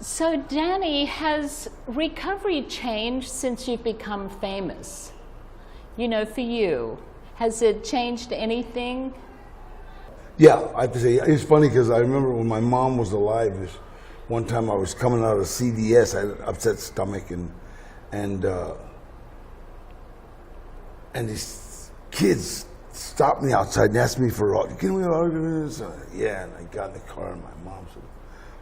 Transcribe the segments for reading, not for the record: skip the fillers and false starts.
So Danny, has recovery changed since you've become famous? You know, for you, has it changed anything? Yeah, I have to say, it's funny because I remember when my mom was alive, this one time I was coming out of CVS, I had an upset stomach, and these kids stopped me outside and asked me for, can we autograph? Yeah, and I got in the car and my mom said,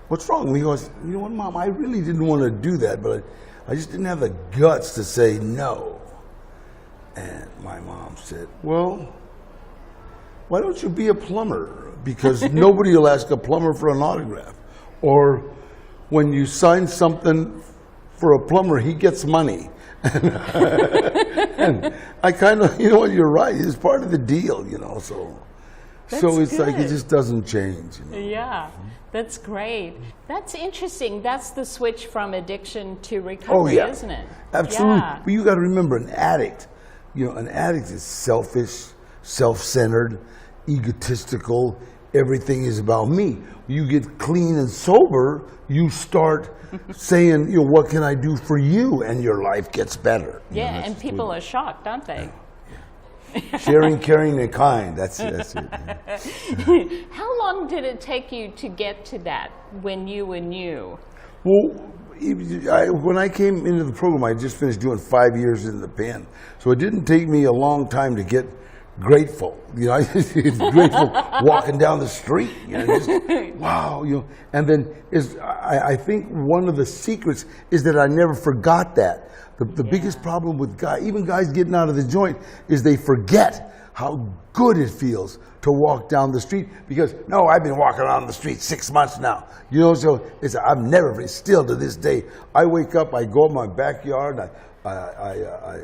what's wrong? And he goes, you know what, Mom, I really didn't want to do that, but I just didn't have the guts to say no. And my mom said, well, why don't you be a plumber? Because nobody will ask a plumber for an autograph. Or when you sign something for a plumber, he gets money. And I kind of, you know what, you're right. It's part of the deal, you know, so it's good. like it just doesn't change. You know? Yeah, that's great. That's interesting. That's the switch from addiction to recovery, isn't it? Absolutely. Yeah. But you got to remember, an addict is selfish, self-centered, egotistical. Everything is about me. You get clean and sober, you start saying, you know, what can I do for you? And your life gets better. Yeah, you know, and people are shocked, aren't they? Yeah. Sharing, caring, and kind. That's it. Yeah. How long did it take you to get to that when you were new? Well, when I came into the program, I just finished doing 5 years in the pen. So it didn't take me a long time to get grateful. You know, I was grateful walking down the street. You know, just, wow. You know, and then I think one of the secrets is that I never forgot that. The biggest problem with even guys getting out of the joint is they forget how good it feels to walk down the street, because I've been walking around the street 6 months now. You know, so I've never, still to this day, I wake up, I go in my backyard, I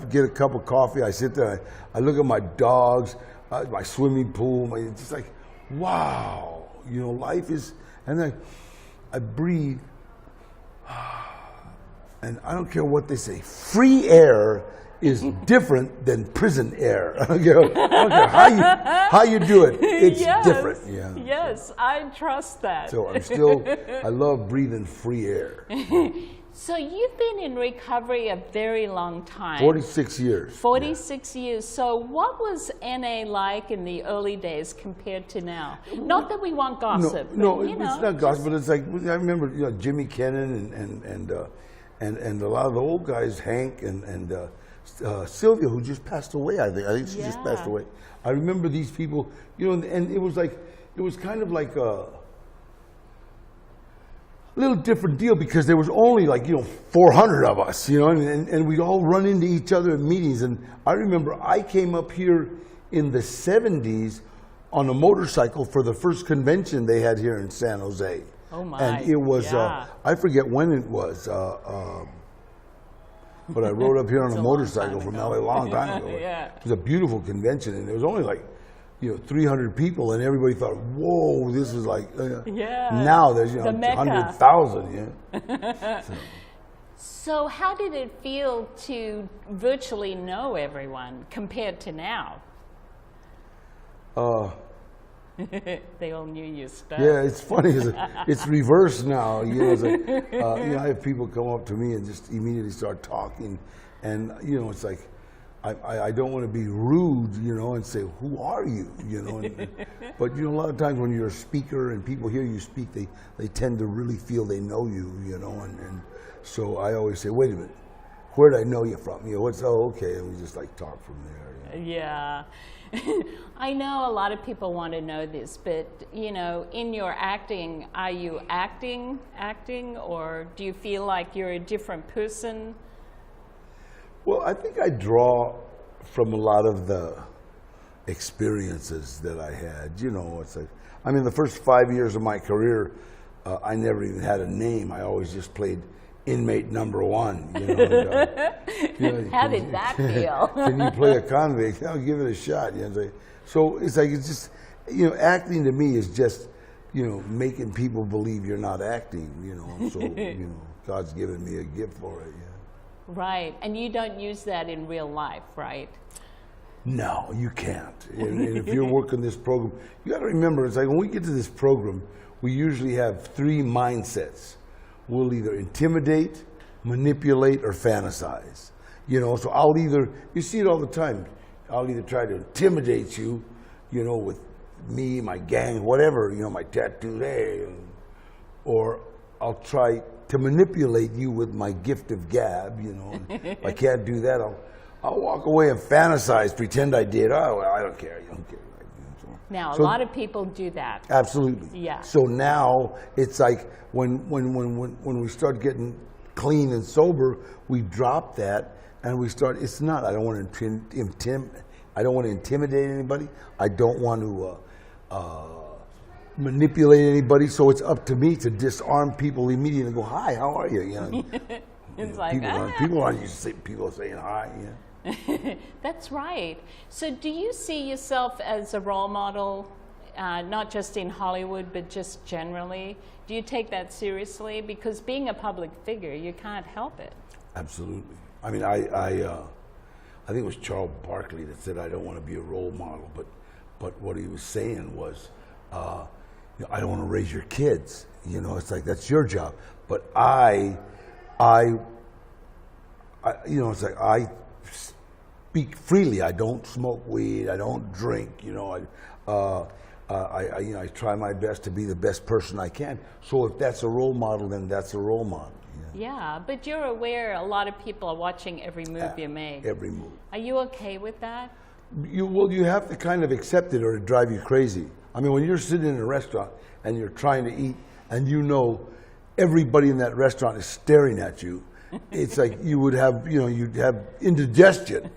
get a cup of coffee, I sit there, I look at my dogs, my swimming pool, it's just like, wow, you know, life is, and then I breathe, and I don't care what they say, free air is different than prison air. I don't care how you do it, it's different. Yeah. Yes, I trust that. So I love breathing free air. So you've been in recovery a very long time. 46 years. 46 years. So what was NA like in the early days compared to now? Not that we want gossip. No, but, it's not gossip, but it's like, I remember, you know, Jimmy Kennan and a lot of the old guys, Hank and Sylvia, who just passed away, I think she just passed away. I remember these people, you know, and it was kind of like a little different deal, because there was only like, you know, 400 of us, you know, and we'd all run into each other at meetings. And I remember I came up here in the 70s on a motorcycle for the first convention they had here in San Jose. Oh my. And it was, I forget when it was, but I rode up here on a motorcycle from LA a long time ago. Yeah. It was a beautiful convention, and there was only like, you know, 300 people, and everybody thought, whoa, this is like, now there's, you know, 100,000. Yeah. So how did it feel to virtually know everyone compared to now? They all knew your stuff. Yeah, it's funny. It's reversed now. You know, it's like, you know, I have people come up to me and just immediately start talking, and you know, it's like, I don't want to be rude, you know, and say, who are you, you know? But you know, a lot of times when you're a speaker and people hear you speak, they tend to really feel they know you, you know, and so I always say, wait a minute, where did I know you from? You know, okay, and we just like talk from there. You know? Yeah. I know a lot of people want to know this, but you know, in your acting, are you acting, or do you feel like you're a different person? Well, I think I draw from a lot of the experiences that I had. You know, it's like, I mean, the first 5 years of my career, I never even had a name. I always just played inmate number one. You know, and, you know, how did that feel? Can you play a convict? I'll give it a shot. You know, so it's like, it's just, you know, acting to me is just, you know, making people believe you're not acting. You know, so you know, God's given me a gift for it. Yeah. Right, and you don't use that in real life, right? No, you can't. And if you're working this program, you got to remember, it's like when we get to this program, we usually have 3 mindsets. will either intimidate, manipulate, or fantasize. You know, so you see it all the time. I'll either try to intimidate you, you know, with me, my gang, whatever, you know, my tattoo there, or I'll try to manipulate you with my gift of gab, you know. And if I can't do that, I'll walk away and fantasize, pretend I did. Oh, well, I don't care. You don't care. Now, a lot of people do that. Absolutely. Yeah. So now it's like when we start getting clean and sober, we drop that and we start. It's not. I don't want to I don't want to intimidate anybody. I don't want to manipulate anybody. So it's up to me to disarm people immediately and go, "Hi, how are you?" You know. It's like people aren't used to people saying hi. Yeah. That's right. So do you see yourself as a role model, not just in Hollywood, but just generally? Do you take that seriously? Because being a public figure, you can't help it. Absolutely. I mean, I think it was Charles Barkley that said, I don't want to be a role model, but what he was saying was, you know, I don't want to raise your kids. You know, it's like, that's your job. But you know, it's like, I speak freely. I don't smoke weed. I don't drink. You know, I try my best to be the best person I can. So if that's a role model, then that's a role model. Yeah, but you're aware a lot of people are watching every move you make. Every move. Are you okay with that? You have to kind of accept it or it drive you crazy. I mean, when you're sitting in a restaurant and you're trying to eat and you know everybody in that restaurant is staring at you, it's like you'd have indigestion,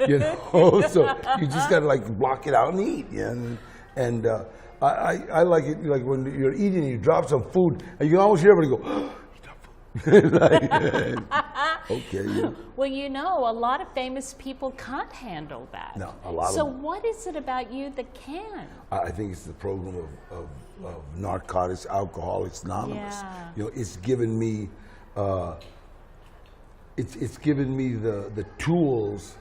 you know. So you just got to like block it out and eat. Yeah? And I like it like when you're eating and you drop some food and you can almost hear everybody go, okay. Yeah. Well, you know, a lot of famous people can't handle that. No, a lot So of them. what is it about you that can? I think it's the program of Narcotics, Alcoholics Anonymous. Yeah. You know, it's given me, it's given me the tools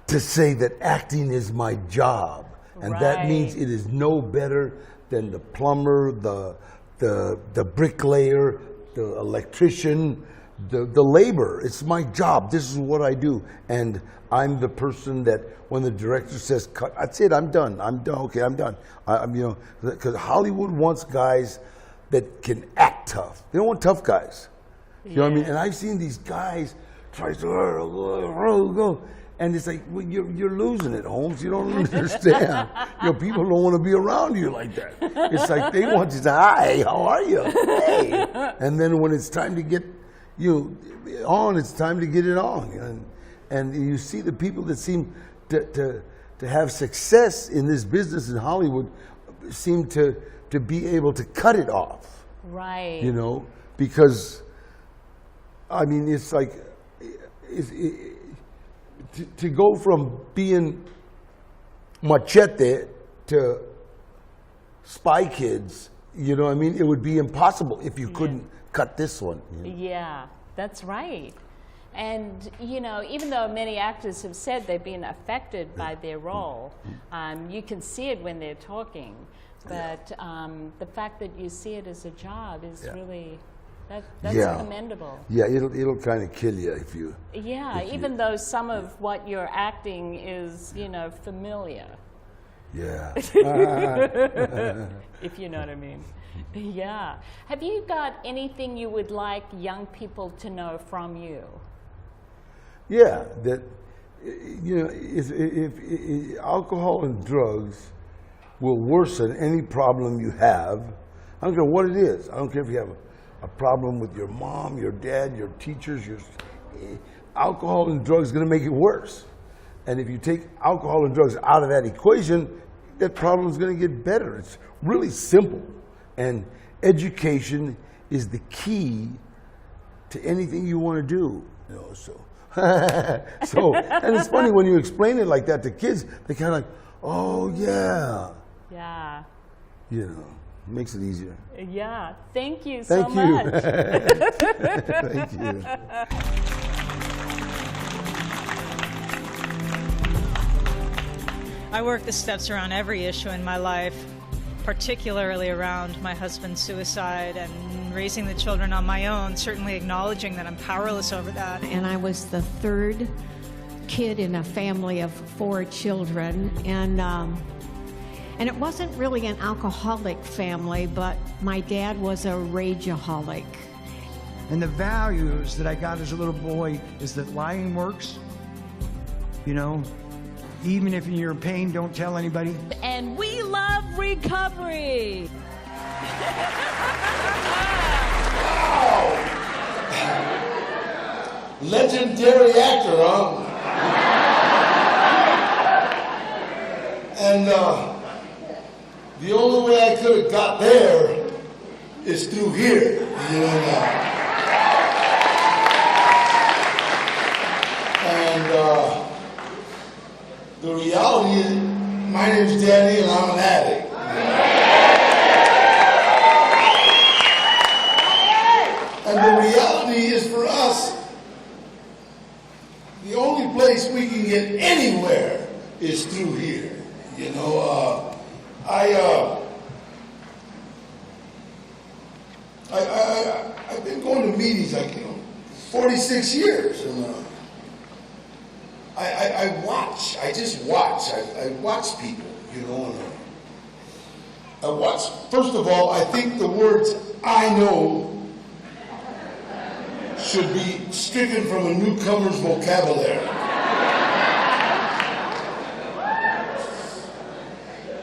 to say that acting is my job, and that means it is no better than the plumber, the bricklayer, the electrician, the labor. It's my job. This is what I do. And I'm the person that when the director says, cut, that's it, I'm done. Okay, I'm done. I'm, you know, because Hollywood wants guys that can act tough. They don't want tough guys. You know what I mean? And I've seen these guys try to go. And it's like, well, you're losing it, Holmes. You don't understand. You know, people don't want to be around you like that. It's like they want you to say, hi, how are you? Hey. And then when it's time to get you on, it's time to get it on. And you see the people that seem to have success in this business in Hollywood seem to be able to cut it off. Right. You know, because, I mean, it's like, to go from being Machete to Spy Kids, you know what I mean? It would be impossible if you couldn't cut this one. You know? Yeah, that's right. And, you know, even though many actors have said they've been affected by their role, you can see it when they're talking. But the fact that you see it as a job is really... That's commendable. Yeah, it'll kind of kill you if you... Yeah, even though some of what you're acting is, you know, familiar. Yeah. If you know what I mean. Yeah. Have you got anything you would like young people to know from you? Yeah, that, you know, if alcohol and drugs will worsen any problem you have, I don't care what it is. I don't care if you have a problem with your mom, your dad, your teachers, alcohol and drugs is going to make it worse. And if you take alcohol and drugs out of that equation, that problem is going to get better. It's really simple. And education is the key to anything you want to do. You know, so and it's funny when you explain it like that to kids, they kind of like, oh yeah. Yeah. You know. Makes it easier. Yeah. Thank you so much. Thank you. I work the steps around every issue in my life. particularly around my husband's suicide and raising the children on my own, certainly acknowledging that I'm powerless over that. And I was the third kid in a family of 4 children, and it wasn't really an alcoholic family, but my dad was a rageaholic. And the values that I got as a little boy is that lying works. You know, even if you're in pain, don't tell anybody. And we love recovery. Legendary actor, huh? And the only way I could have got there is through here, you know. And the reality is, my name's Danny and I'm an addict. And the reality is for us, the only place we can get anywhere is through here. You know, I've been going to meetings like, 46 years. And I watch. I just watch. I watch people, and I watch. First of all, I think the words "I know" should be stricken from a newcomer's vocabulary.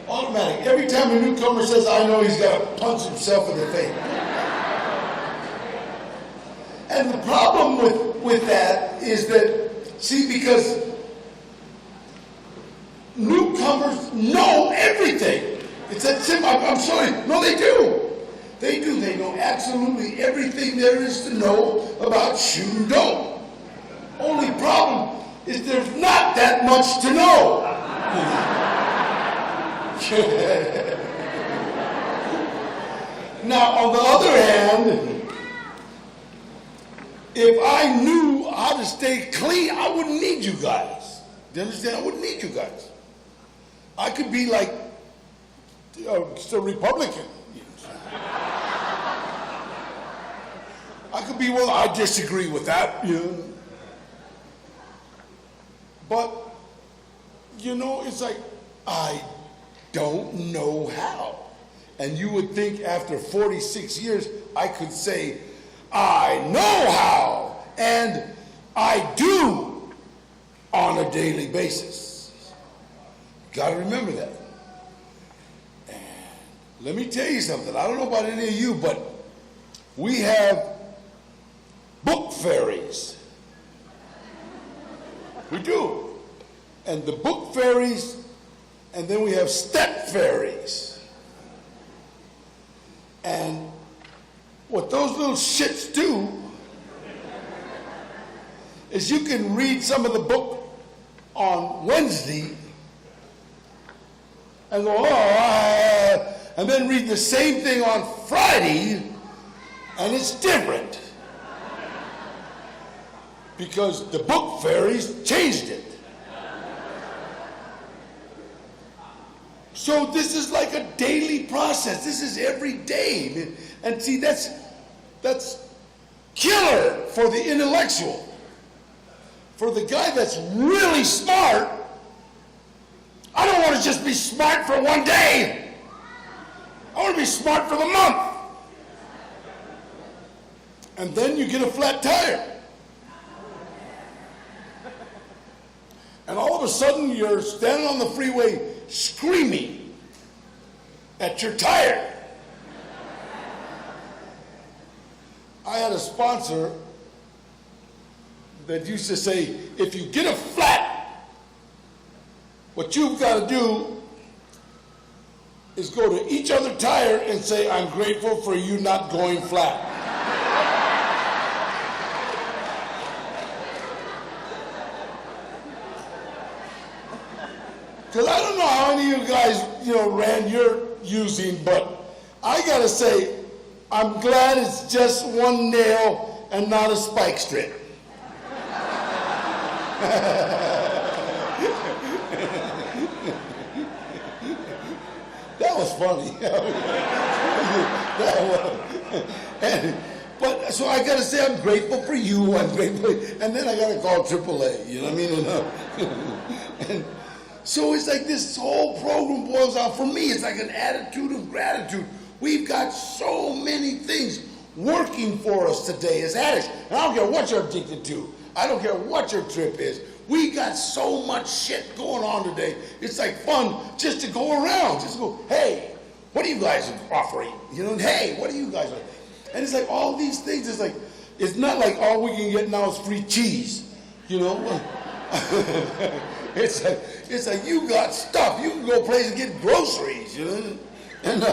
Automatic. Every time a newcomer says "I know," he's got to punch himself in the face. And the problem with that is that, see, because newcomers know everything. It's that simple. I'm sorry. No, they do. They do. They know absolutely everything there is to know about shooting dope. Only problem is there's not that much to know. Now, on the other hand, if I knew how to stay clean, I wouldn't need you guys. Do you understand? I wouldn't need you guys. I could be like just a Republican. I could be, well, I disagree with that. But, it's like, I don't know how. And you would think after 46 years, I could say, I know how, and I do on a daily basis. Got to remember that. And let me tell you something. I don't know about any of you, but we have book fairies. We do. And the book fairies, and then we have step fairies. And what those little shits do is you can read some of the book on Wednesday and go, and then read the same thing on Friday, and it's different. Because the book fairies changed it. So this is like a daily process. This is every day. And see, that's killer for the intellectual. For the guy that's really smart, I don't want to just be smart for one day. I want to be smart for the month. And then you get a flat tire. And all of a sudden you're standing on the freeway screaming at your tire. I had a sponsor that used to say, if you get a flat, what you've got to do is go to each other tire and say, I'm grateful for you not going flat. Because I don't know how many of you guys, ran your using, but I got to say, I'm glad it's just one nail and not a spike strip. That that was funny. But so I got to say, I'm grateful for you. I'm grateful, and then I got to call AAA. You know what I mean? And so it's like this whole program boils out for me. It's like an attitude of gratitude. We've got so many things working for us today as addicts. And I don't care what you're addicted to. I don't care what your trip is. We got so much shit going on today. It's like fun just to go around. Just go, hey, what are you guys offering? You know, hey, what are you guys offering? And it's like all these things. It's like, it's not like all we can get now is free cheese. You know? It's like you got stuff. You can go places and get groceries, you know? And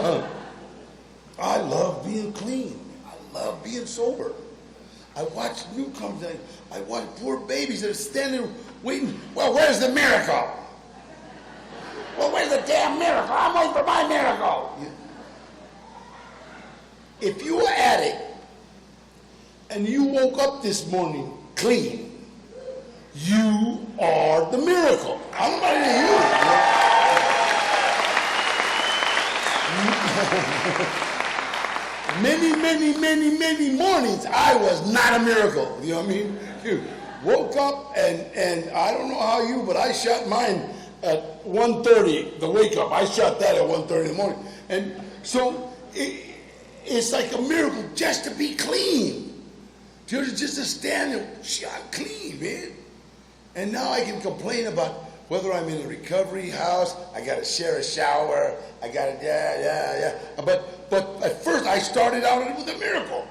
I love being clean. I love being sober. I watch newcomers. I watch poor babies that are standing waiting. Well, where's the miracle? Well, where's the damn miracle? I'm waiting for my miracle. If you were an addict and you woke up this morning clean, you are the miracle. I don't know about many mornings, I was not a miracle. You know what I mean? You woke up and I don't know how you, but I shot mine at 1:30, the wake up. I shot that at 1:30 in the morning. And so it's like a miracle just to be clean. Just to stand there, shot clean, man. And now I can complain about whether I'm in a recovery house, I got to share a shower, I got to, yeah. But at first I started out with a miracle.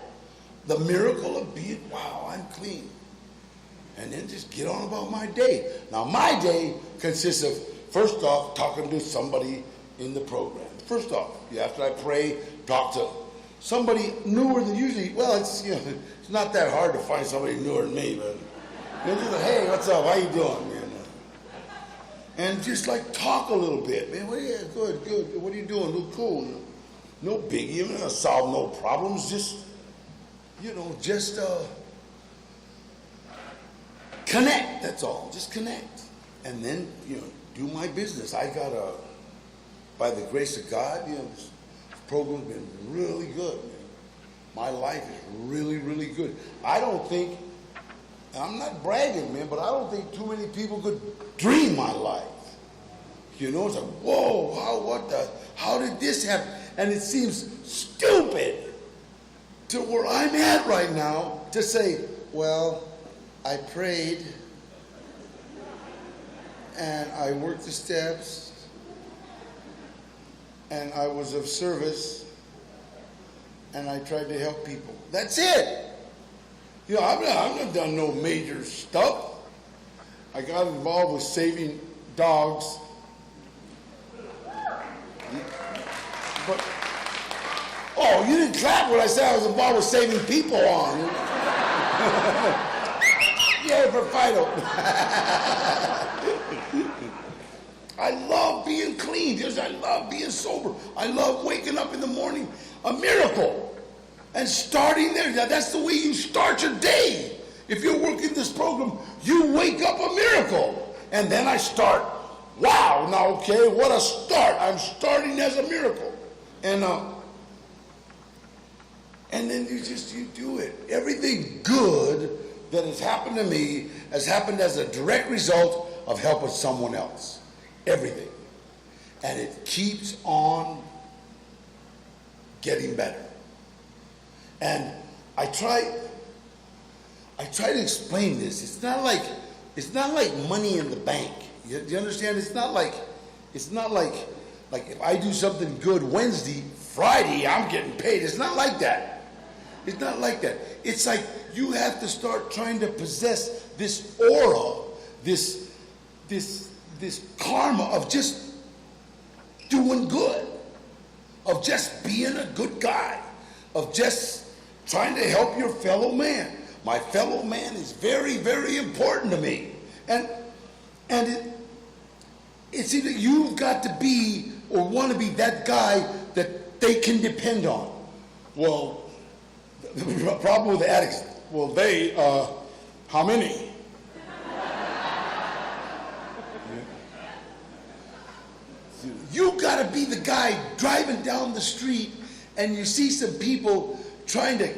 The miracle of being, wow, I'm clean. And then just get on about my day. Now my day consists of, first off, talking to somebody in the program. First off, after I pray, talk to somebody newer than usually, well, it's, you know, it's not that hard to find somebody newer than me, but just like, hey, what's up, how you doing, man? And just like talk a little bit, man. Well, yeah, good. What are you doing? Look cool. No biggie. I'm not gonna solve no problems. Just, connect. That's all. Just connect, and then do my business. I got by the grace of God, this program's been really good, man. My life is really, really good. I don't think. I'm not bragging, man, but I don't think too many people could dream my life. It's like, whoa, how did this happen? And it seems stupid to where I'm at right now to say, well, I prayed and I worked the steps and I was of service and I tried to help people. That's it. I've not done no major stuff. I got involved with saving dogs. But, you didn't clap when I said I was involved with saving people on. Yeah, for Fido. I love being clean. I love being sober. I love waking up in the morning. A miracle. And starting there, that's the way you start your day. If you're working this program, you wake up a miracle. And then I start, wow, now okay, what a start. I'm starting as a miracle. And then you do it. Everything good that has happened to me has happened as a direct result of helping someone else. Everything. And it keeps on getting better. And I try to explain this. It's not like money in the bank. You understand? It's not like if I do something good Wednesday, Friday I'm getting paid. It's not like that. It's not like that. It's like you have to start trying to possess this aura, this karma of just doing good, of just being a good guy, of just trying to help your fellow man. My fellow man is very, very important to me. And it's either you've got to be or want to be that guy that they can depend on. Well, the problem with the addicts, how many? You gotta be the guy driving down the street and you see some people trying to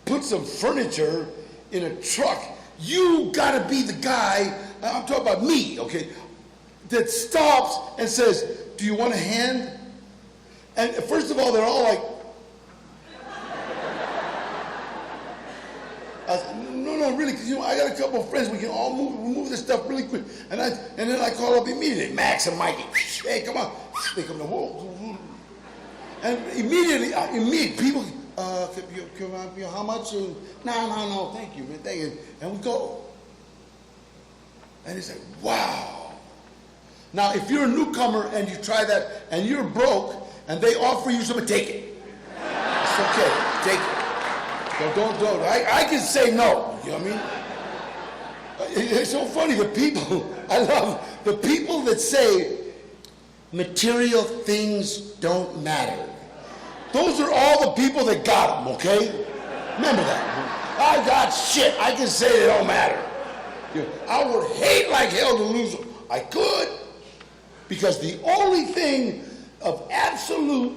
put some furniture in a truck. You gotta be the guy, I'm talking about me, okay, that stops and says, do you want a hand? And first of all, they're all like, no, really, because I got a couple of friends. We can all move this stuff really quick. And then I call up immediately, Max and Mikey. Hey, come on. They come to whoa. And immediately, people, how much? No, thank you, man, thank you. And we go. And it's like, wow. Now, if you're a newcomer and you try that and you're broke and they offer you something, take it. It's okay, take it. Don't. I can say no, you know what I mean? It's so funny, the people, I love the people that say material things don't matter. Those are all the people that got them, okay? Remember that. I got shit, I can say they don't matter. I would hate like hell to lose them. I could, because the only thing of absolute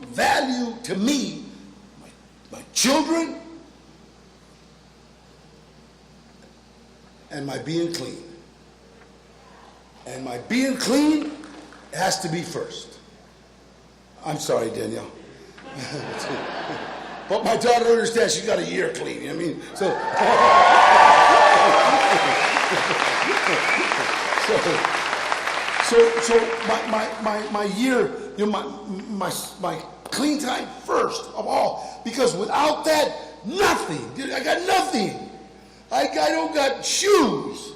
value to me, my children, and my being clean. And my being clean has to be first. I'm sorry, Danielle. But my daughter understands she's got a year clean, you know what I mean? So my year, you know, my clean time first of all, because without that, nothing. I got nothing. I don't got shoes.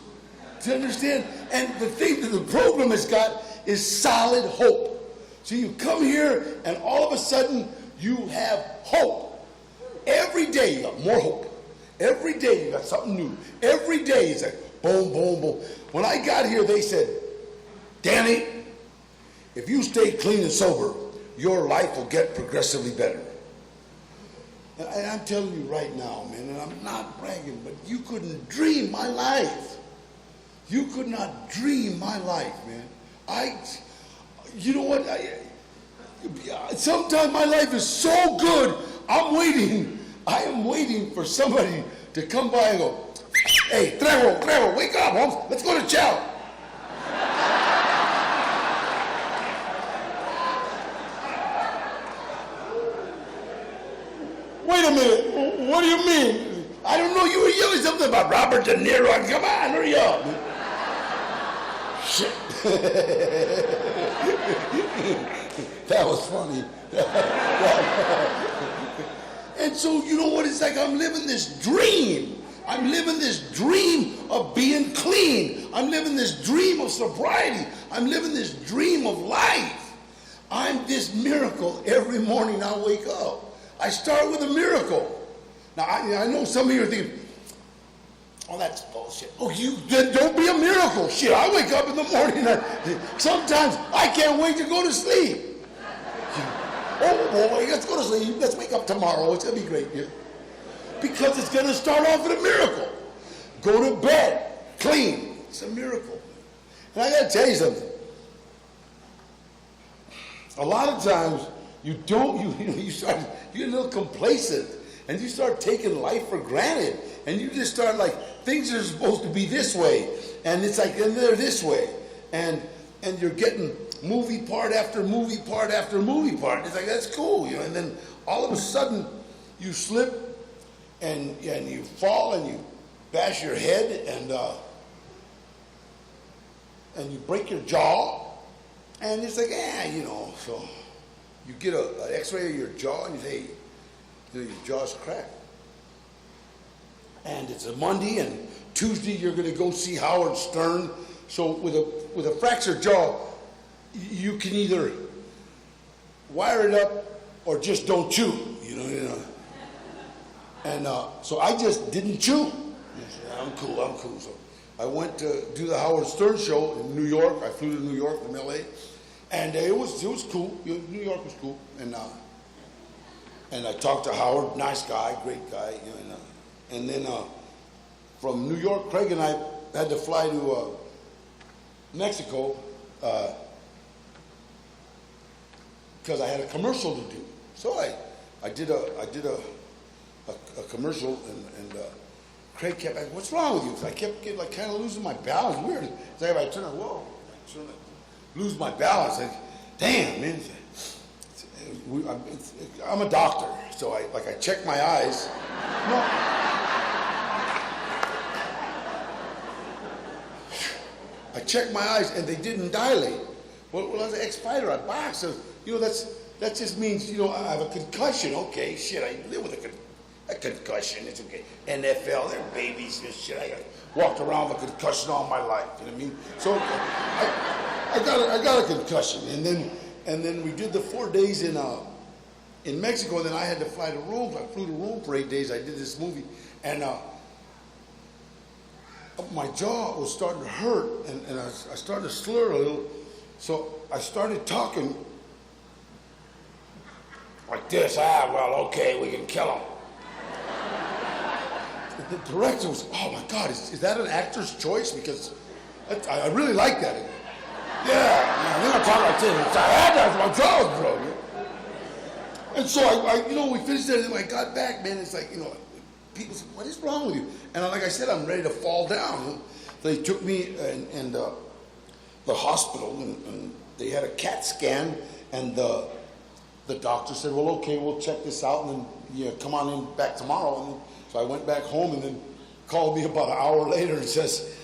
Do you understand? And the thing that the program has got is solid hope. So you come here and all of a sudden you have hope. Every day you got more hope. Every day you got something new. Every day it's like boom, boom, boom. When I got here, they said, Danny, if you stay clean and sober, your life will get progressively better. And I'm telling you right now, man, and I'm not bragging, but you couldn't dream my life. You could not dream my life, man. You know what? Sometimes my life is so good, I am waiting for somebody to come by and go, hey, Trejo, wake up, Holmes, let's go to chow. Wait a minute, what do you mean? I don't know, you were yelling something about Robert De Niro. Come on, hurry up. Shit. That was funny. And so, you know what, it's like I'm living this dream. I'm living this dream of being clean. I'm living this dream of sobriety. I'm living this dream of life. I'm this miracle every morning I wake up. I start with a miracle. Now, I know some of you are thinking, oh, that's bullshit. Oh, then don't be a miracle. Shit, I wake up in the morning. Sometimes I can't wait to go to sleep. Oh, boy, let's go to sleep. Let's wake up tomorrow. It's going to be great. Yeah. Because it's going to start off with a miracle. Go to bed clean. It's a miracle. And I got to tell you something. A lot of times, you get a little complacent, and you start taking life for granted, and you just start like, things are supposed to be this way, and it's like, and they're this way, and you're getting movie part after movie part after movie part. It's like, that's cool, you know, and then all of a sudden, you slip, and you fall, and you bash your head, and you break your jaw, and it's like, you know, so you get an x-ray of your jaw, and you say, your jaw's cracked. And it's a Monday, and Tuesday you're going to go see Howard Stern. So with a fractured jaw, you can either wire it up or just don't chew, you know. And so I just didn't chew. I'm cool. So I went to do the Howard Stern show in New York. I flew to New York from LA, and it was cool. New York was cool, and I talked to Howard, nice guy, great guy, you know. And then from New York, Craig and I had to fly to Mexico because I had a commercial to do. So I did a commercial, and Craig kept asking, "What's wrong with you?" So I kept getting like kind of losing my balance. Weird. So I turned on, whoa, I turned on, lose my balance. Like, damn, man. I'm a doctor, so I check my eyes. No. I checked my eyes and they didn't dilate. Well, I was an ex-fighter. I boxed. So, that just means, I have a concussion. Okay, shit, I live with a concussion. It's okay. NFL, they're babies and shit. I walked around with a concussion all my life. You know what I mean? So I got a concussion, and then we did the 4 days in Mexico, and then I had to fly to Rome. I flew to Rome for 8 days. I did this movie, and my jaw was starting to hurt, and I started to slur a little. So I started talking like this. Well, okay, we can kill him. The director was, oh my God, is that an actor's choice? Because I really like that. Yeah, then I talk like this. I had that, my jaw was broken. And so we finished it, and when I got back, man, it's like, people said, what is wrong with you? And like I said, I'm ready to fall down. They took me and the hospital, and they had a CAT scan, and the doctor said, well, okay, we'll check this out, and then come on in back tomorrow. And so I went back home, and then called me about an hour later and says,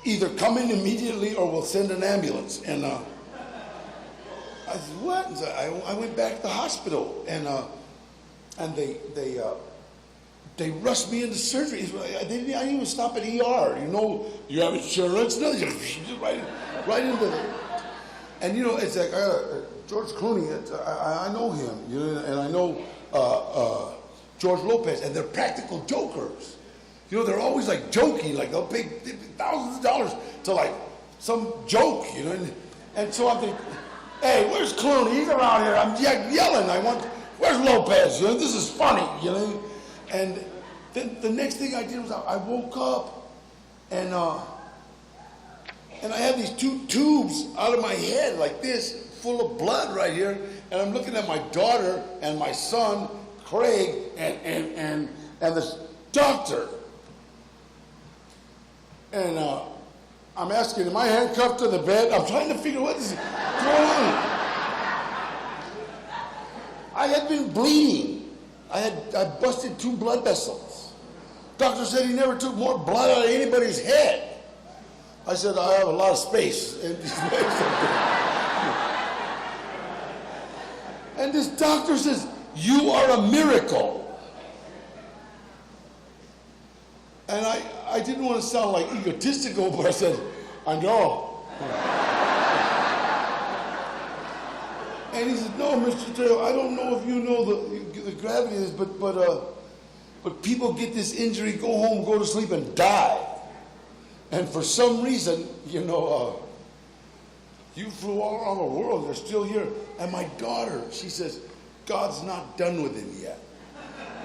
either come in immediately or we'll send an ambulance. And I said, what? And so I went back to the hospital, and they rushed me into surgery. I didn't even stop at ER. You have insurance? No, just right into the. And it's like George Clooney. I know him, and I know George Lopez, and they're practical jokers. They're always like joking, like they'll pay thousands of dollars to like some joke, And so I'm thinking, hey, where's Clooney? He's around here. I'm yelling. Where's Lopez? This is funny, And then the next thing I did was I woke up, and I had these 2 tubes out of my head like this, full of blood right here, and I'm looking at my daughter and my son, Craig, and this doctor. And I'm asking, am I handcuffed to the bed? I'm trying to figure what is going on. I had been bleeding. I busted 2 blood vessels. Doctor said he never took more blood out of anybody's head. I said, I have a lot of space. And this doctor says, you are a miracle. And I didn't want to sound like egotistical, but I said, I know. And he said, no, Mr. Trejo, I don't know if you know the gravity of this, but people get this injury, go home, go to sleep, and die. And for some reason, you flew all around the world, they're still here. And my daughter, she says, God's not done with him yet.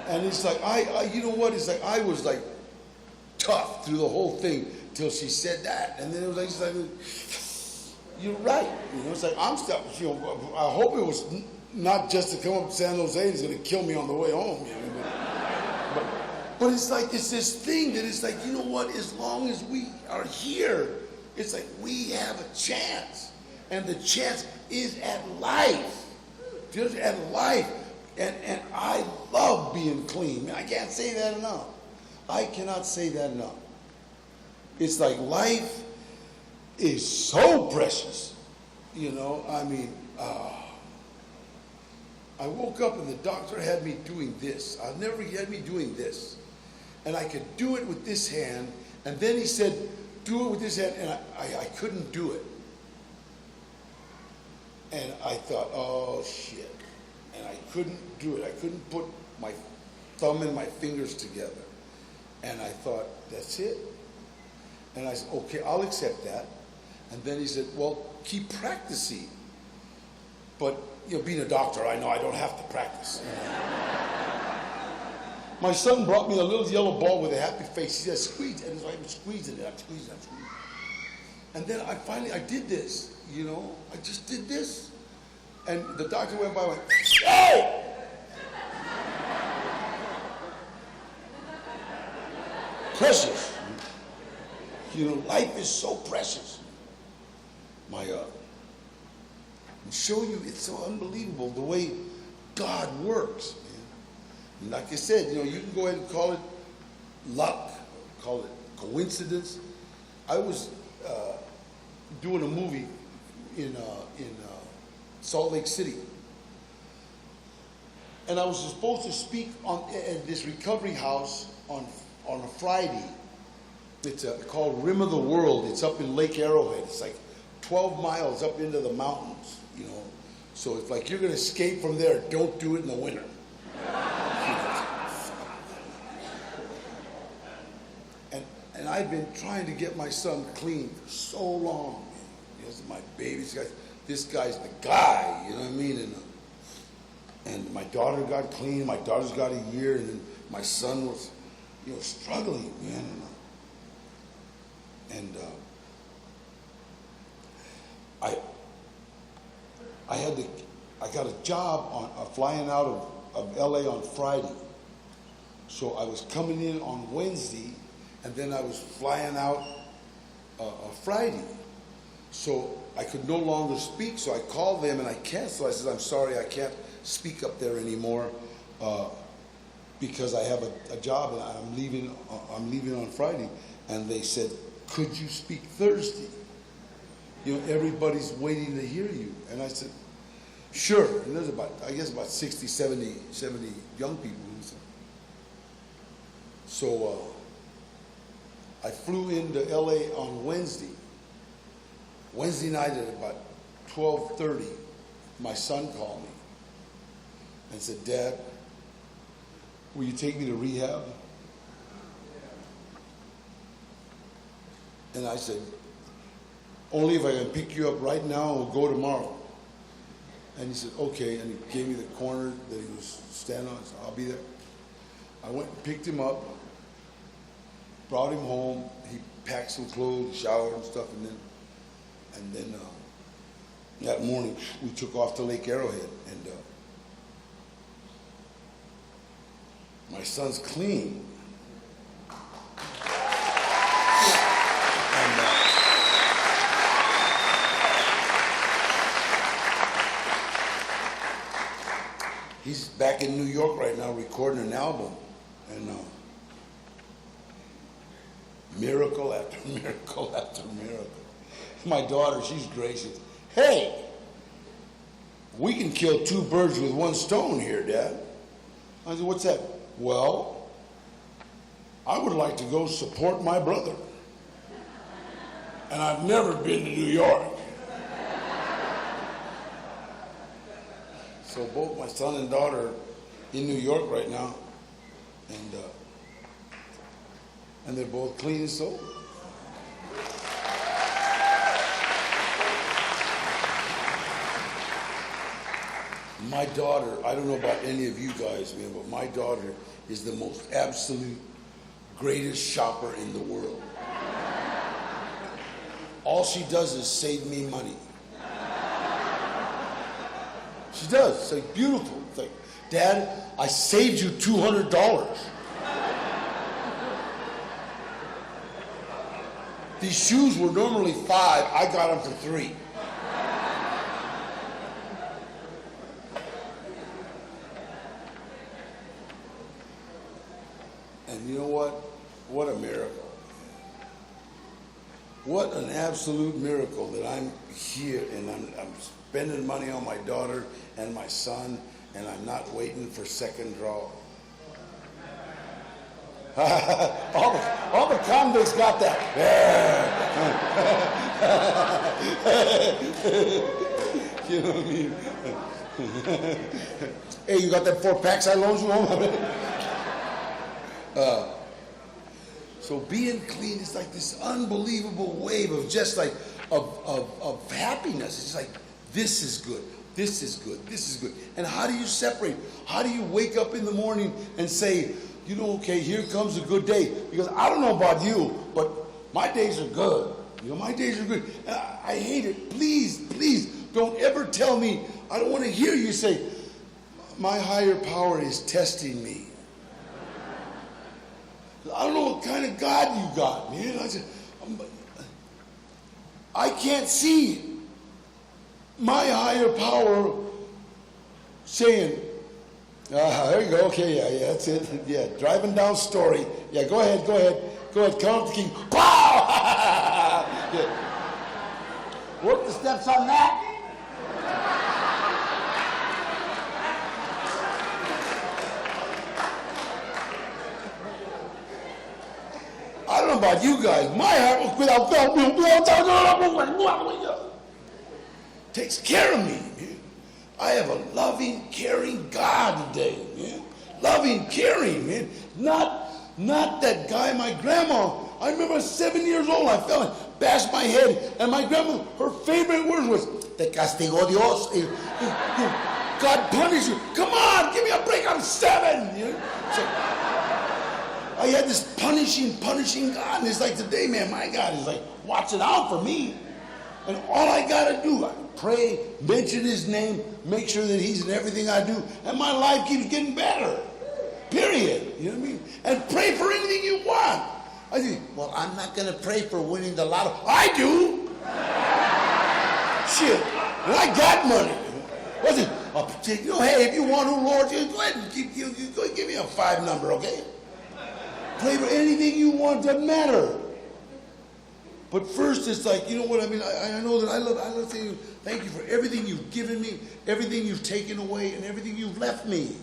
And it's like, you know what? It's like, I was like tough through the whole thing till she said that. And then it was like, she's like, you're right. It's like, I'm stuck. I hope it was not just to come up to San Jose and he's going to kill me on the way home. But it's like, it's this thing that it's like, you know what? As long as we are here, it's like we have a chance. And the chance is at life. Just at life. And I love being clean. Man, I can't say that enough. I cannot say that enough. It's like life is so precious. I woke up and the doctor had me doing this. He had me doing this. And I could do it with this hand. And then he said, do it with this hand. And I couldn't do it. And I thought, oh, shit. And I couldn't do it. I couldn't put my thumb and my fingers together. And I thought, that's it. And I said, okay, I'll accept that. And then he said, well, keep practicing. But, being a doctor, I know I don't have to practice. My son brought me a little yellow ball with a happy face. He said, squeeze. And so I'm squeezing it. I'm squeezing. And then I did this, you know, I just did this. And the doctor went by and went, hey! Precious. You know, life is so precious. I'm showing you, it's so unbelievable the way God works, man. And like I said, you know, you can go ahead and call it luck, call it coincidence. I was doing a movie in Salt Lake City, and I was supposed to speak at this recovery house on a Friday. It's called Rim of the World. It's up in Lake Arrowhead. It's like 12 miles up into the mountains, you know. So it's like you're going to escape from there. Don't do it in the winter. And I've been trying to get my son clean for so long, man. This is my baby. This guy's the guy, you know what I mean? And my daughter got clean. My daughter's got a year, and then my son was, you know, struggling, man. And I got a job on flying out of LA on Friday. So I was coming in on Wednesday, and then I was flying out Friday. So I could no longer speak, so I called them and I canceled. I said, I'm sorry, I can't speak up there anymore because I have a job and I'm leaving on Friday. And they said, could you speak Thursday? You know, everybody's waiting to hear you. And I said, sure. And there's about 60, 70 young people. So I flew into LA on Wednesday. Wednesday night at about 12:30, my son called me and said, Dad, will you take me to rehab? And I said, only if I can pick you up right now and we'll go tomorrow. And he said, okay. And he gave me the corner that he was standing on. I said, I'll be there. I went and picked him up, brought him home. He packed some clothes, showered and stuff, and then that morning we took off to Lake Arrowhead. And my son's clean. He's back in New York right now recording an album, and miracle after miracle after miracle. My daughter, she's gracious. Hey, we can kill two birds with one stone here, Dad. I said, what's that? Well, I would like to go support my brother. And I've never been to New York. So both my son and daughter are in New York right now, and they're both clean as soap. My daughter, I don't know about any of you guys, man, but my daughter is the most absolute greatest shopper in the world. All she does is save me money. She does. It's like beautiful. It's like, Dad, I saved you $200. These shoes were normally $5. I got them for $3. And you know what? What a miracle. What an absolute miracle that I'm here and I'm spending money on my daughter and my son, and I'm not waiting for second draw. all the convicts got that. You know what I mean? Hey, you got that 4 packs I loaned you home? So being clean is like this unbelievable wave of just like of happiness. It's like, this is good, this is good, this is good. And how do you separate? How do you wake up in the morning and say, you know, okay, here comes a good day? Because I don't know about you, but my days are good. You know, my days are good. And I hate it. Please, please, don't ever tell me. I don't want to hear you say, my higher power is testing me. I don't know what kind of God you got, man. I said, I can't see my higher power saying, there you go, okay, yeah, that's it. Yeah, driving down Story. Yeah, go ahead, count up the king. Pow! Yeah. Work the steps on that. I don't know about you guys. My heart takes care of me, man. I have a loving, caring God today, man. Loving, caring, man. Not that guy, my grandma. I remember I was 7 years old. I fell and bashed my head. And my grandma, her favorite word was, Te castigó Dios. God punish you. Come on, give me a break. I'm 7. You know? So, I had this punishing God. And it's like today, man, my God is like watching out for me. And all I got to do, I pray, mention his name, make sure that he's in everything I do. And my life keeps getting better. Period. You know what I mean? And pray for anything you want. I think, well, I'm not going to pray for winning the lotto. I do. Shit. And I got money. What's it? You know, hey, if you want to, Lord, just go ahead and give me a 5 number, okay? Pray for anything you want, doesn't matter. But first, it's like, you know what I mean? I know that I love saying thank you for everything you've given me, everything you've taken away, and everything you've left me.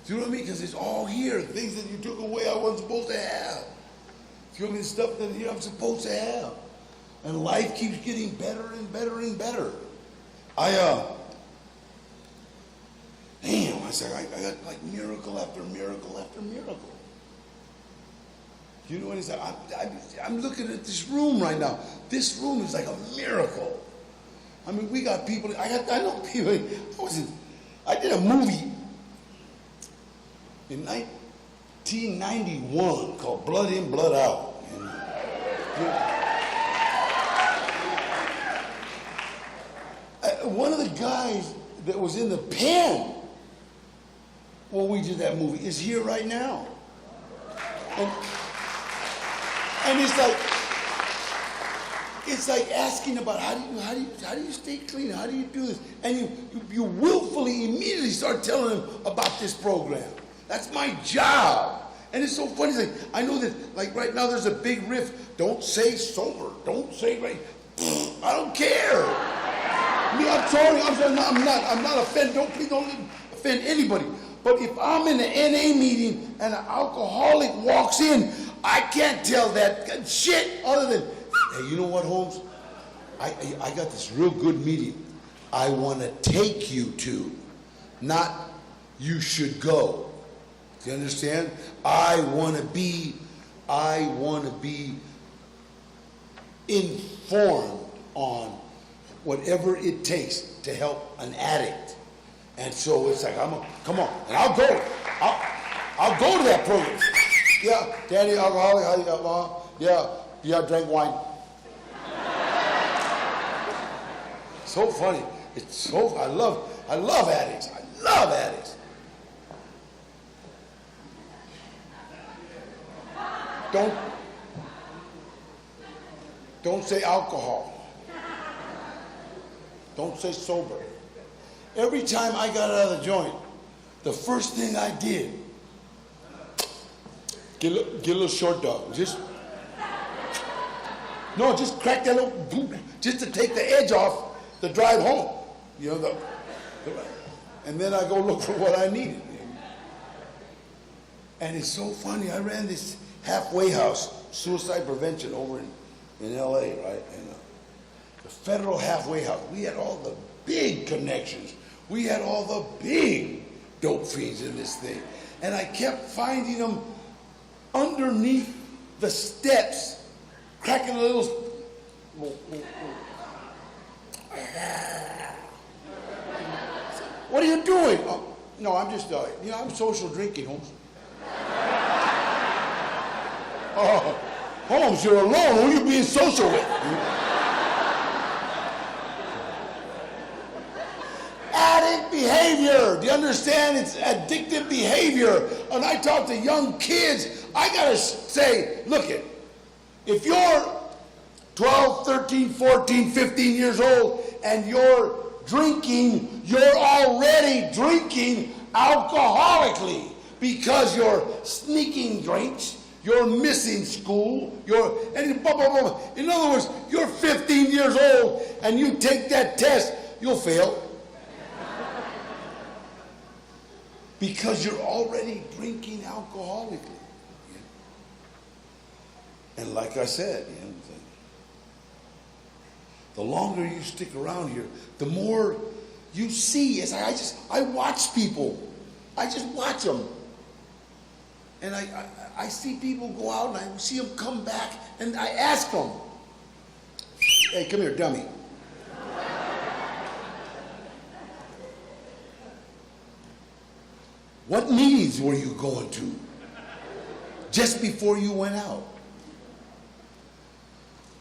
Do you know what I mean? Because it's all here. Things that you took away I wasn't supposed to have. Do you know what I mean? Stuff that I'm supposed to have. And life keeps getting better and better and better. Damn, I said, I got like miracle after miracle after miracle. You know what it's like? I'm looking at this room right now. This room is like a miracle. I mean, we got people. I know people. I did a movie in 1991 called Blood In, Blood Out. And one of the guys that was in the pen when we did that movie is here right now. And it's like asking about how do you stay clean? How do you do this? And you willfully immediately start telling them about this program. That's my job. And it's so funny. It's like, I know that like right now there's a big riff. Don't say sober. Don't say right. I don't care. I mean, I'm sorry. I'm not offended. Please don't offend anybody. But if I'm in an NA meeting and an alcoholic walks in, I can't tell that shit other than, hey, you know what, Holmes? I got this real good meeting I want to take you to, not you should go. Do you understand? I want to be informed on whatever it takes to help an addict. And so it's like, come on, and I'll go. I'll go to that program. Yeah, Danny, alcoholic, how you got long? Yeah, I drank wine. So funny. It's so, I love addicts. I love addicts. Don't say alcohol. Don't say sober. Every time I got out of the joint, the first thing I did, get a little short dog. Just crack that little, just to take the edge off the drive home. You know, and then I go look for what I needed. And it's so funny. I ran this halfway house, suicide prevention over in L.A., right? And the federal halfway house. We had all the big connections. We had all the big dope fiends in this thing. And I kept finding them underneath the steps, cracking a little. What are you doing? Oh, no, I'm just, I'm social drinking, Holmes. Oh, Holmes, you're alone. Who are you being social with? Addict behavior. Do you understand? It's addictive behavior. And I talk to young kids. I got to say, look it. If you're 12, 13, 14, 15 years old and you're drinking, you're already drinking alcoholically because you're sneaking drinks, you're missing school, and blah, blah, blah. In other words, you're 15 years old and you take that test, you'll fail. Because you're already drinking alcoholically. And like I said, the longer you stick around here, the more you see. I watch people. I just watch them. And I see people go out and I see them come back and I ask them, hey, come here, dummy. What meetings were you going to just before you went out?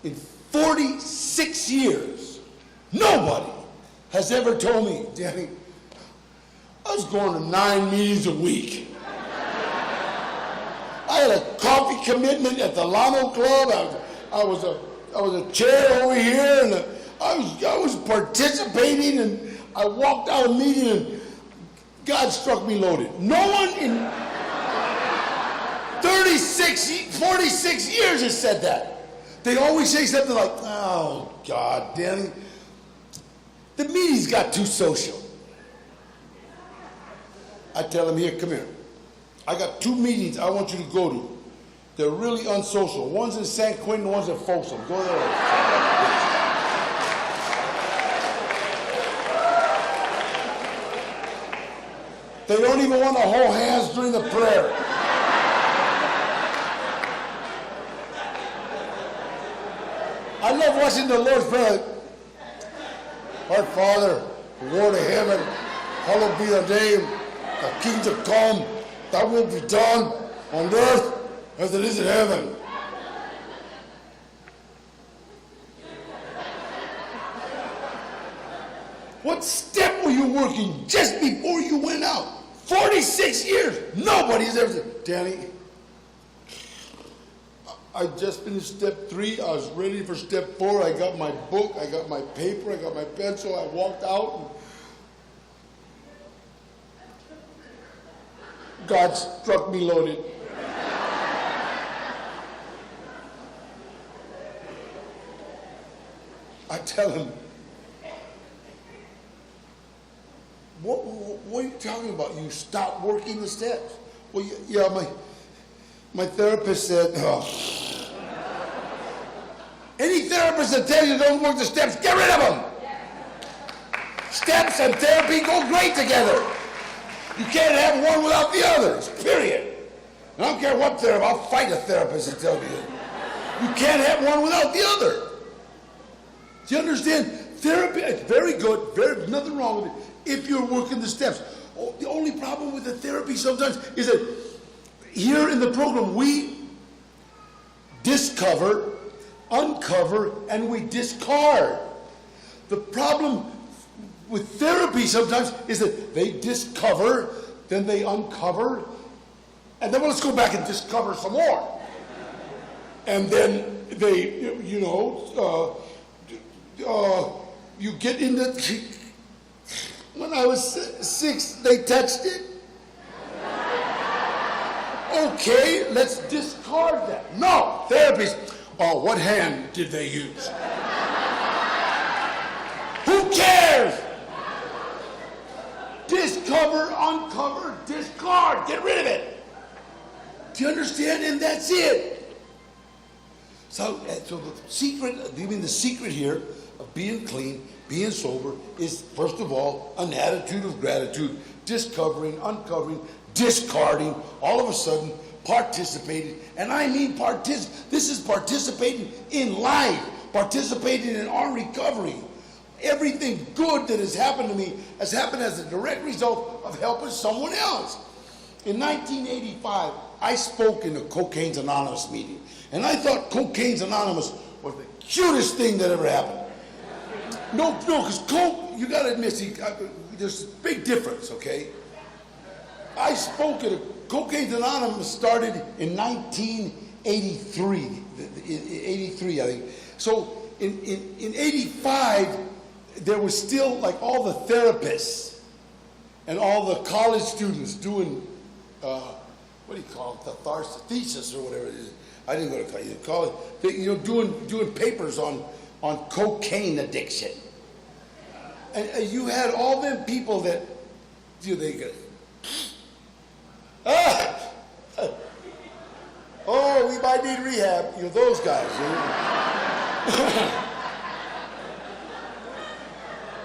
In 46 years, nobody has ever told me, Danny, I was going to 9 meetings a week. I had a coffee commitment at the Llano Club. I was a chair over here, and I was participating, and I walked out of a meeting, and God struck me loaded. No one in 46 years has said that. They always say something like, oh, God, Danny, the meeting's got too social. I tell them, here, come here. I got 2 meetings I want you to go to. They're really unsocial. One's in San Quentin, one's in Folsom. Go there. They don't even want to hold hands during the prayer. I love watching the Lord's Prayer. Our Father, who art in heaven, hallowed be thy name. Thy kingdom come, thy will be done on earth as it is in heaven. What step were you working just before you went out? 46 years. Nobody's ever said, Danny, I just finished step 3. I was ready for step 4. I got my book, I got my paper, I got my pencil. I walked out. And God struck me loaded. I tell him, what are you talking about? You stopped working the steps. Well, yeah, my therapist said, oh. Any therapist that tells you don't work the steps, get rid of them. Steps and therapy go great together. You can't have one without the others, period. I don't care what therapist, I'll fight a therapist that tells me that. You can't have one without the other. Do you understand? Therapy, it's very good, nothing wrong with it if you're working the steps. The only problem with the therapy sometimes is that here in the program we discover, uncover, and we discard. The problem with therapy sometimes is that they discover, then they uncover, and then well, let's go back and discover some more. And then they, you get in the... When I was 6, they touched it. Okay, let's discard that. No, therapists. Oh, what hand did they use? Who cares? Discover, uncover, discard. Get rid of it. Do you understand? And that's it. So the secret here of being clean, being sober, is first of all an attitude of gratitude, discovering, uncovering, discarding, all of a sudden participating. And I mean this is participating in life, participating in our recovery. Everything good that has happened to me has happened as a direct result of helping someone else. in 1985, I spoke in a Cocaine's Anonymous meeting, and I thought Cocaine's Anonymous was the cutest thing that ever happened. No, because Coke, you got to admit, see, there's a big difference, okay? I spoke at Cocaine's Anonymous started in 1983, 83, I think. So in 85, there was still like all the therapists and all the college students doing, what do you call it, the thesis or whatever it is. I didn't go to college. Doing papers on cocaine addiction. And you had all them people that, they go, oh, we might need rehab. Those guys.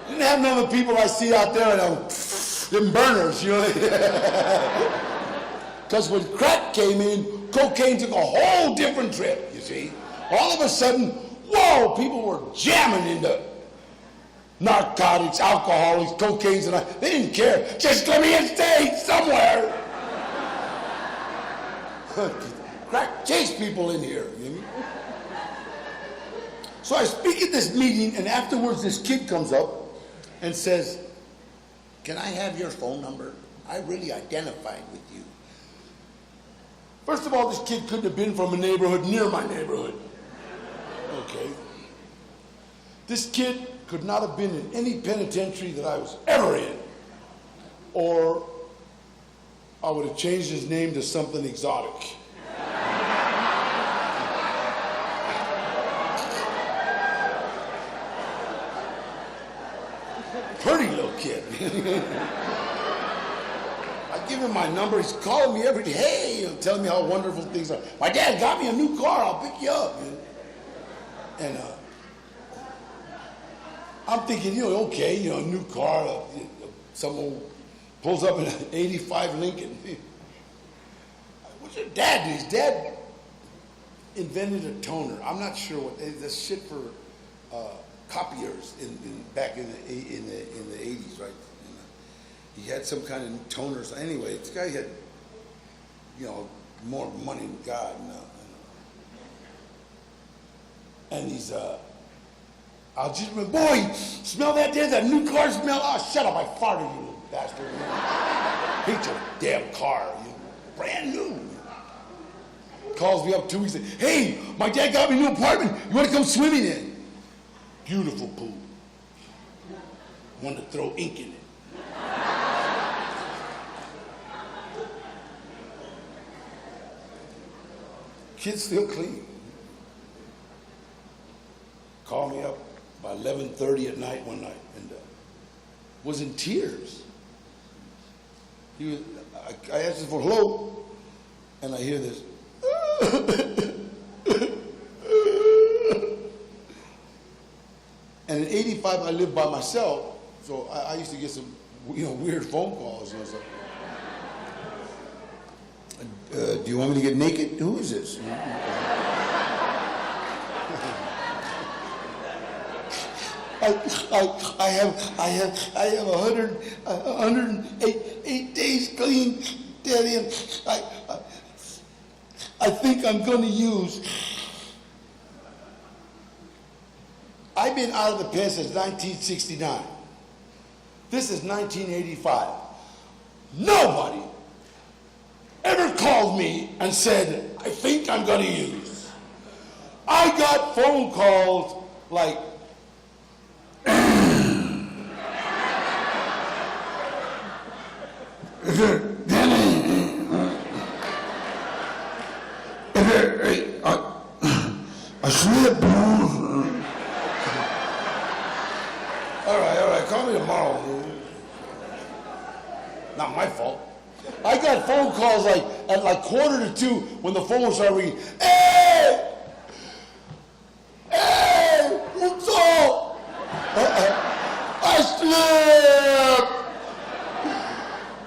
You didn't have none of the people I see out there, them burners, Because when crack came in, cocaine took a whole different trip, you see. All of a sudden, whoa, people were jamming into narcotics, alcoholics, cocaines, and they didn't care. Just let me stay somewhere. Crack chased people in here, you know? So I speak at this meeting, and afterwards this kid comes up and says, can I have your phone number? I really identified with you. First of all, this kid couldn't have been from a neighborhood near my neighborhood. Okay. This kid could not have been in any penitentiary that I was ever in. Or I would have changed his name to something exotic. Pretty little kid. I give him my number. He's calling me every day. Hey, telling me how wonderful things are. My dad got me a new car. I'll pick you up. And I'm thinking, okay, new car. Someone pulls up in an 85 Lincoln. What's your dad do? His dad invented a toner. I'm not sure what. That's shit for copiers back in the 80s, right? He had some kind of toners. Anyway, this guy had, more money than God. And he's, I'll just remember, boy, smell that there? That new car smell? Oh, shut up, I farted, you little bastard. Hate your damn car. Brand new. Calls me up 2 weeks later. Hey, my dad got me a new apartment. You want to come swimming in? Beautiful pool. Want to throw ink in it. Kid's still clean. Called me up by 11:30 at night one night and was in tears. I asked him for hello, and I hear this. And in 85, I lived by myself, so I used to get some, weird phone calls. Do you want me to get naked? Who is this? I have 108 days clean, Daddy, and I think I'm going to use. I've been out of the pen since 1969. This is 1985. Nobody ever called me and said, I think I'm going to use. I got phone calls like, I slept. All right, call me tomorrow. Not my fault. I got phone calls at 1:45 when the phone started ringing. Hey, what's up? I slept.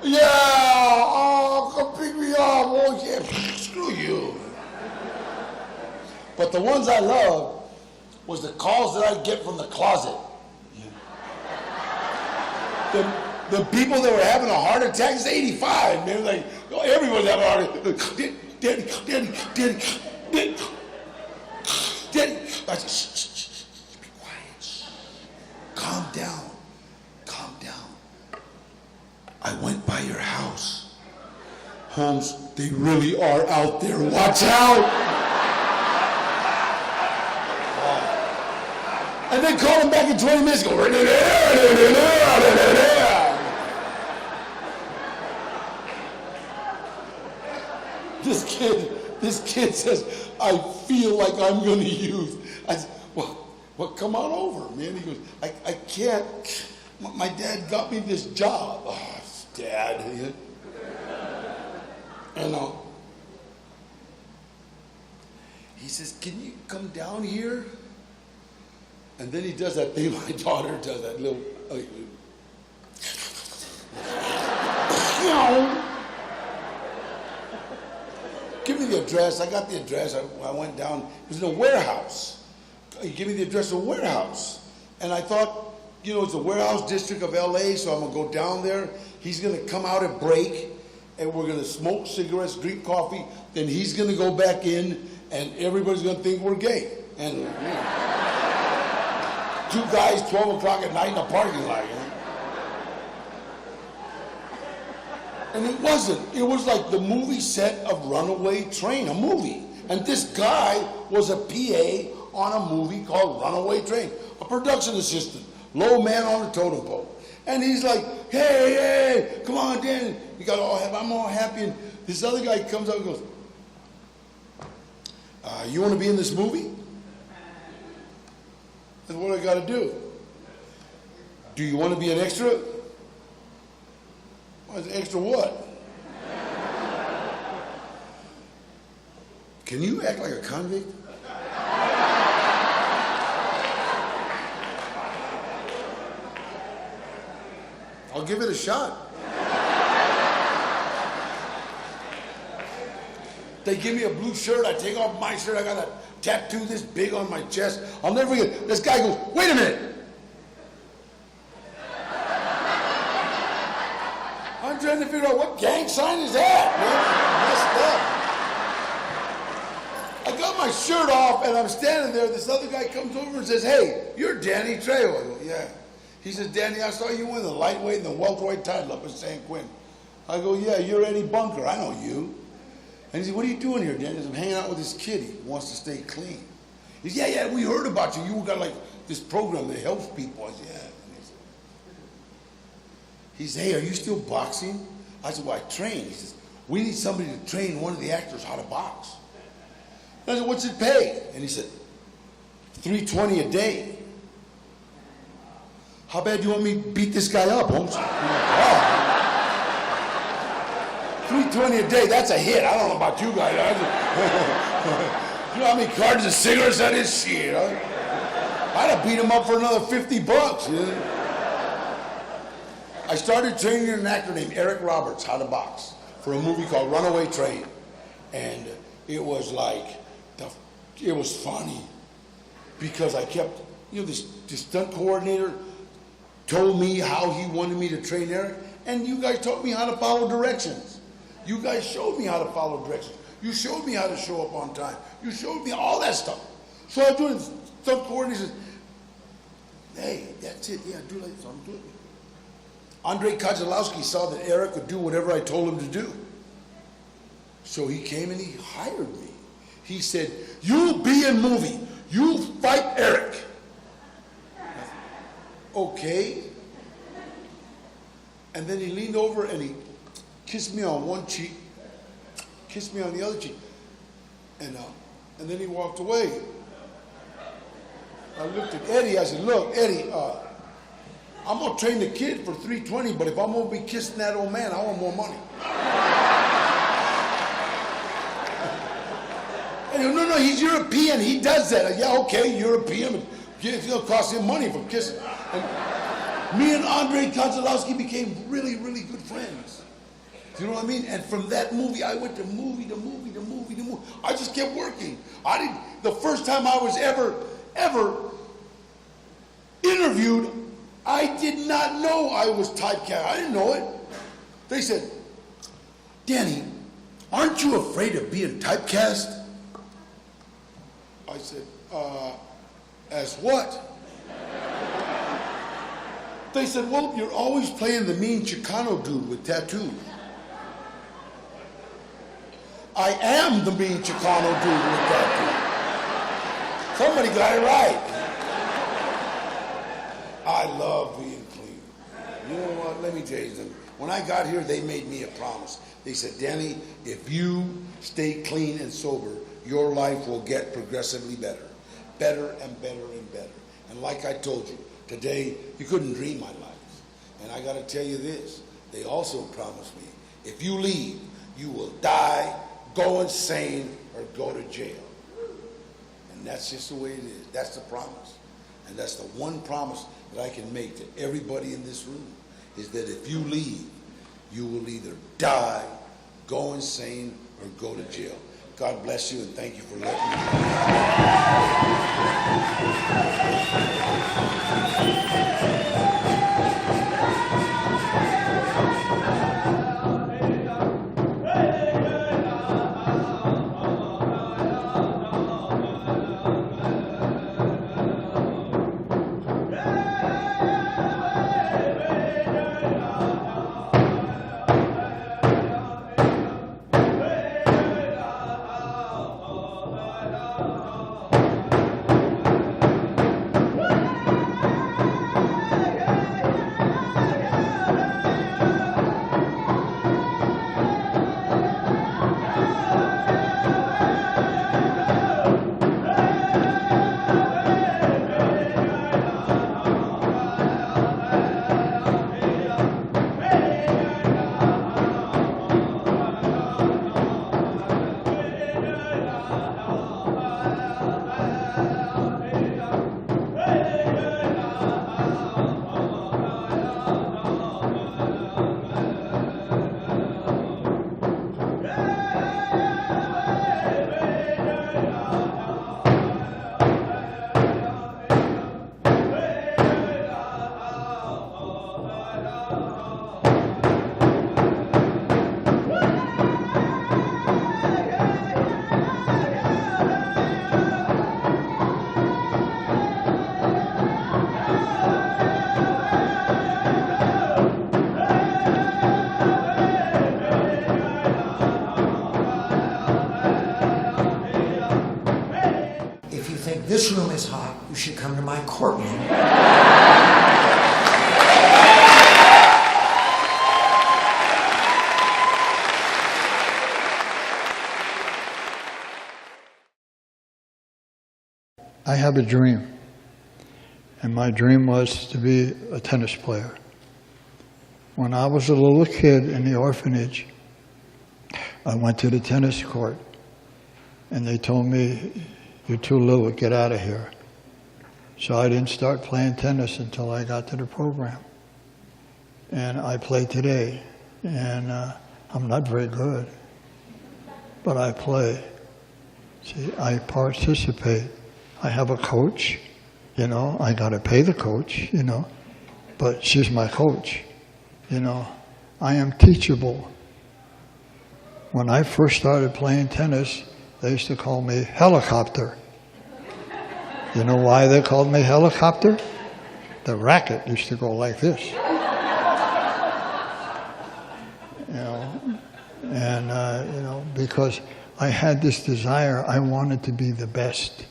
Yeah, come pick me up. Oh yeah, screw you. But the ones I loved was the calls that I'd get from the closet. The people that were having a heart attack is 85, man. Like, oh, everyone's having a heart attack. Daddy. I said, shh, be quiet. Shh. Calm down. I went by your house. Holmes, they really are out there. Watch out. And then call him back in 20 minutes. Go, This kid says, I feel like I'm going to use. I said, well, come on over, man. He goes, I can't. My dad got me this job. Oh, Dad. And he says, can you come down here? And then he does that thing my daughter does, that little... Give me the address. I got the address. I went down. It was in a warehouse. He gave me the address of a warehouse. And I thought, it's the warehouse district of LA, so I'm going to go down there. He's going to come out at break, and we're going to smoke cigarettes, drink coffee. Then he's going to go back in, and everybody's going to think we're gay. And two guys, 12 o'clock at night in a parking lot. And it wasn't. It was like the movie set of Runaway Train, a movie. And this guy was a PA on a movie called Runaway Train, a production assistant, low man on the totem pole. And he's like, hey, come on, Dan. I'm all happy. And this other guy comes up and goes, you want to be in this movie? I said, what do I got to do? Do you want to be an extra? Extra what? Can you act like a convict? I'll give it a shot. They give me a blue shirt. I take off my shirt. I got a tattoo this big on my chest. I'll never forget. This guy goes, wait a minute. I'm trying to figure out what gang sign is that, man. Messed up. I got my shirt off and I'm standing there. This other guy comes over and says, hey, you're Danny Trejo. I go, yeah. He says, Danny, I saw you win the lightweight and the welterweight title up in San Quentin. I go, yeah, you're Eddie Bunker. I know you. And he said, what are you doing here, Danny? I said, I'm hanging out with this kid. He wants to stay clean. He said, yeah, we heard about you. You got like this program that helps people. I said, yeah. He said, hey, are you still boxing? I said, well, I train. He says, we need somebody to train one of the actors how to box. And I said, what's it pay? And he said, $320 a day. How bad do you want me to beat this guy up, Holmes? $320 a day, that's a hit. I don't know about you guys. You know how many cartons of cigarettes that is? Shit. I'd have beat him up for another $50. You know? I started training an actor named Eric Roberts how to box for a movie called Runaway Train. And it was like, it was funny because I kept, this stunt coordinator told me how he wanted me to train Eric, and you guys taught me how to follow directions. You guys showed me how to follow directions. You showed me how to show up on time. You showed me all that stuff. So I'm doing stunt coordinator says, hey, that's it. Yeah, do like this. I'm doing it. Andre Kozlowski saw that Eric could do whatever I told him to do. So he came and he hired me. He said, you'll be in movie. You fight Eric. Okay. And then he leaned over and he kissed me on one cheek, kissed me on the other cheek, and then he walked away. I looked at Eddie. I said, look, Eddie, I'm going to train the kid for $320, but if I'm going to be kissing that old man, I want more money. And he goes, no, he's European. He does that. I said, yeah, okay, European. But it's going to cost him money for kissing. And me and Andre Kozlowski became really, really good friends. Do you know what I mean? And from that movie, I went to movie to movie to movie to movie. I just kept working. The first time I was ever interviewed I did not know I was typecast. I didn't know it. They said, Danny, aren't you afraid of being typecast? I said, as what? They said, well, you're always playing the mean Chicano dude with tattoos. I am the mean Chicano dude with tattoos. Somebody got it right. I love being clean. You know what? Let me tell you something. When I got here, they made me a promise. They said, Danny, if you stay clean and sober, your life will get progressively better. Better and better and better. And like I told you, today, you couldn't dream my life. And I got to tell you this. They also promised me, if you leave, you will die, go insane, or go to jail. And that's just the way it is. That's the promise. And that's the one promise that I can make to everybody in this room, is that if you leave, you will either die, go insane, or go to jail. God bless you, and thank you for letting This room is hot. You should come to my courtroom. I have a dream, and my dream was to be a tennis player. When I was a little kid in the orphanage, I went to the tennis court, and they told me, "You're too little, get out of here." So I didn't start playing tennis until I got to the program. And I play today, and I'm not very good, but I play. See, I participate. I have a coach, you know, I gotta pay the coach, you know, but she's my coach, you know. I am teachable. When I first started playing tennis, they used to call me Helicopter. You know why they called me Helicopter? The racket used to go like this. You know, and, you know, because I had this desire, I wanted to be the best.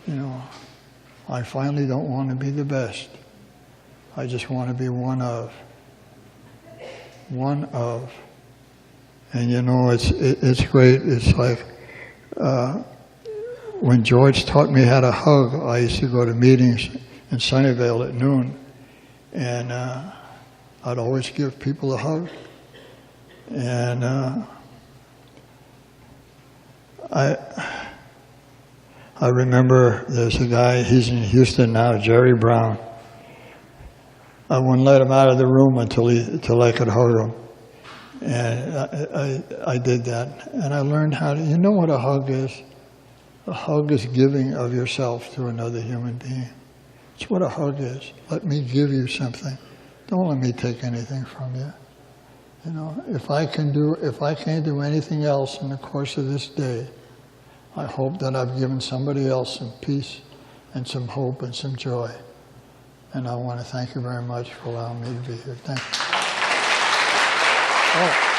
You know, I finally don't want to be the best. I just want to be one of. One of. And you know, it's great. It's like when George taught me how to hug, I used to go to meetings in Sunnyvale at noon, and I'd always give people a hug. And I remember there's a guy, he's in Houston now, Jerry Brown. I wouldn't let him out of the room until I could hug him. And I did that. And I learned how to, you know what a hug is? A hug is giving of yourself to another human being. That's what a hug is. Let me give you something. Don't let me take anything from you. You know, if I can't do anything else in the course of this day, I hope that I've given somebody else some peace and some hope and some joy. And I want to thank you very much for allowing me to be here. Thank you. Oh.